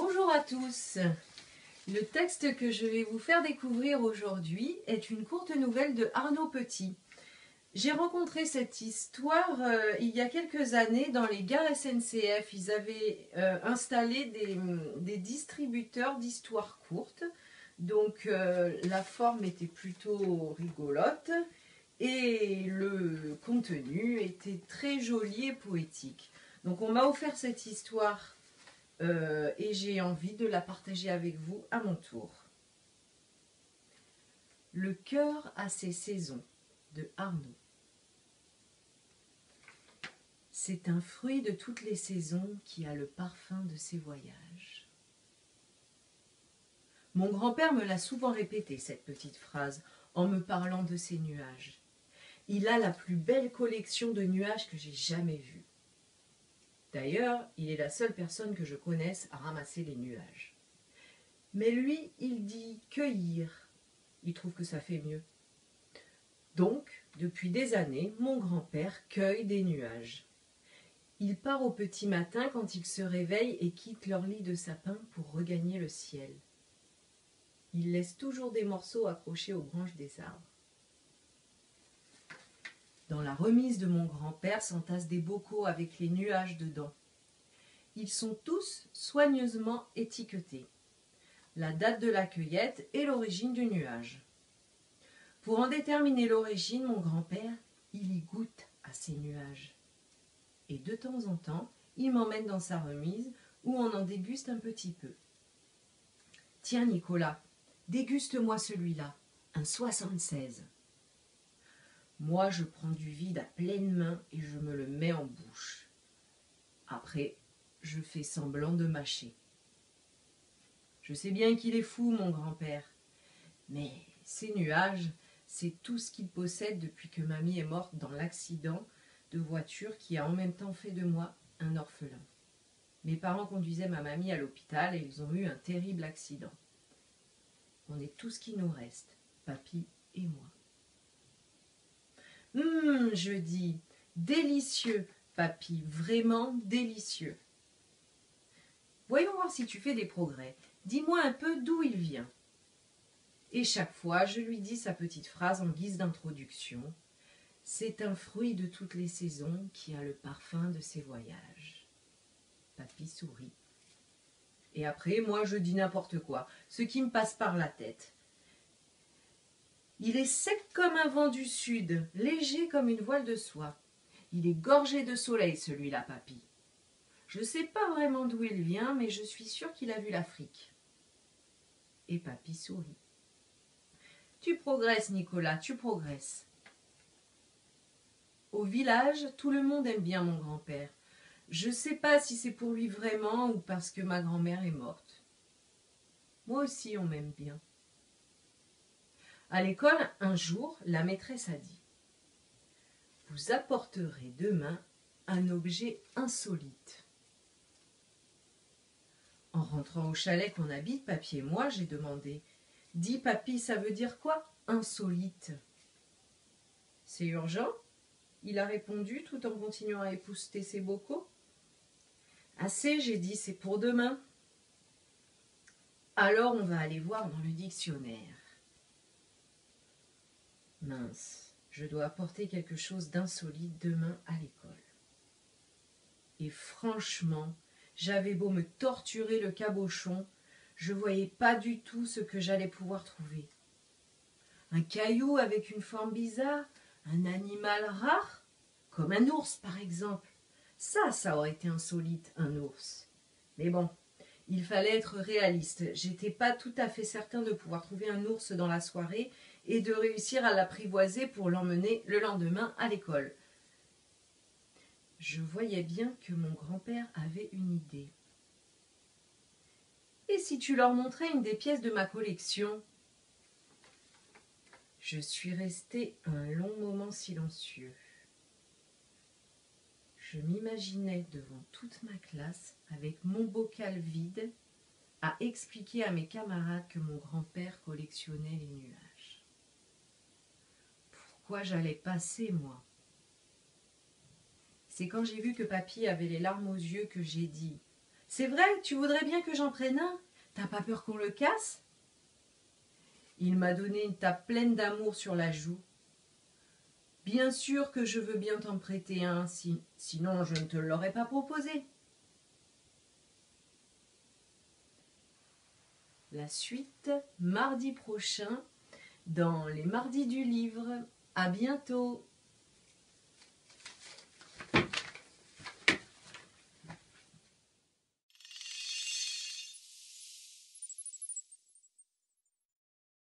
Bonjour à tous. Le texte que je vais vous faire découvrir aujourd'hui est une courte nouvelle de Arnaud Petit. J'ai rencontré cette histoire il y a quelques années dans les gares SNCF. Ils avaient installé des distributeurs d'histoires courtes. Donc la forme était plutôt rigolote et le contenu était très joli et poétique. Donc on m'a offert cette histoire et j'ai envie de la partager avec vous à mon tour. Le cœur a ses saisons de Arnaud. C'est un fruit de toutes les saisons qui a le parfum de ses voyages. Mon grand-père me l'a souvent répété, cette petite phrase, en me parlant de ses nuages. Il a la plus belle collection de nuages que j'ai jamais vue. D'ailleurs, il est la seule personne que je connaisse à ramasser les nuages. Mais lui, il dit cueillir. Il trouve que ça fait mieux. Donc, depuis des années, mon grand-père cueille des nuages. Il part au petit matin quand il se réveille et quitte leur lit de sapin pour regagner le ciel. Il laisse toujours des morceaux accrochés aux branches des arbres. Dans la remise de mon grand-père s'entassent des bocaux avec les nuages dedans. Ils sont tous soigneusement étiquetés. La date de la cueillette et l'origine du nuage. Pour en déterminer l'origine, mon grand-père, il y goûte à ces nuages. Et de temps en temps, il m'emmène dans sa remise où on en déguste un petit peu. Tiens Nicolas, déguste-moi celui-là, un 76. Moi, je prends du vide à pleine main et je me le mets en bouche. Après, je fais semblant de mâcher. Je sais bien qu'il est fou, mon grand-père, mais ces nuages, c'est tout ce qu'il possède depuis que mamie est morte dans l'accident de voiture qui a en même temps fait de moi un orphelin. Mes parents conduisaient ma mamie à l'hôpital et ils ont eu un terrible accident. On est tout ce qui nous reste, papy et moi. Je dis, délicieux, papy, vraiment délicieux. Voyons voir si tu fais des progrès. Dis-moi un peu d'où il vient. Et chaque fois, je lui dis sa petite phrase en guise d'introduction. C'est un fruit de toutes les saisons qui a le parfum de ses voyages. Papy sourit. Et après, moi, je dis n'importe quoi, ce qui me passe par la tête. Il est sec comme un vent du sud, léger comme une voile de soie. Il est gorgé de soleil, celui-là, papy. Je ne sais pas vraiment d'où il vient, mais je suis sûre qu'il a vu l'Afrique. Et papy sourit. Tu progresses, Nicolas, tu progresses. Au village, tout le monde aime bien mon grand-père. Je ne sais pas si c'est pour lui vraiment ou parce que ma grand-mère est morte. Moi aussi, on m'aime bien. À l'école, un jour, la maîtresse a dit « Vous apporterez demain un objet insolite. » En rentrant au chalet qu'on habite, papy et moi, j'ai demandé « Dis, papy, ça veut dire quoi, insolite ?» « C'est urgent ?» Il a répondu tout en continuant à épousseter ses bocaux. « Assez, j'ai dit, c'est pour demain. » Alors on va aller voir dans le dictionnaire. Mince, je dois apporter quelque chose d'insolite demain à l'école. Et franchement, j'avais beau me torturer le cabochon, je ne voyais pas du tout ce que j'allais pouvoir trouver. Un caillou avec une forme bizarre, un animal rare, comme un ours par exemple. Ça aurait été insolite, un ours. Mais bon, il fallait être réaliste. J'étais pas tout à fait certain de pouvoir trouver un ours dans la soirée et de réussir à l'apprivoiser pour l'emmener le lendemain à l'école. Je voyais bien que mon grand-père avait une idée. Et si tu leur montrais une des pièces de ma collection ? Je suis restée un long moment silencieux. Je m'imaginais devant toute ma classe, avec mon bocal vide, à expliquer à mes camarades que mon grand-père collectionnait les nuages. Pourquoi j'allais passer, moi ? C'est quand j'ai vu que papy avait les larmes aux yeux que j'ai dit C'est vrai, tu voudrais bien que j'en prenne un? T'as pas peur qu'on le casse? Il m'a donné une tape pleine d'amour sur la joue. Bien sûr que je veux bien t'en prêter un, sinon je ne te l'aurais pas proposé. La suite, mardi prochain, dans les mardis du livre. À bientôt!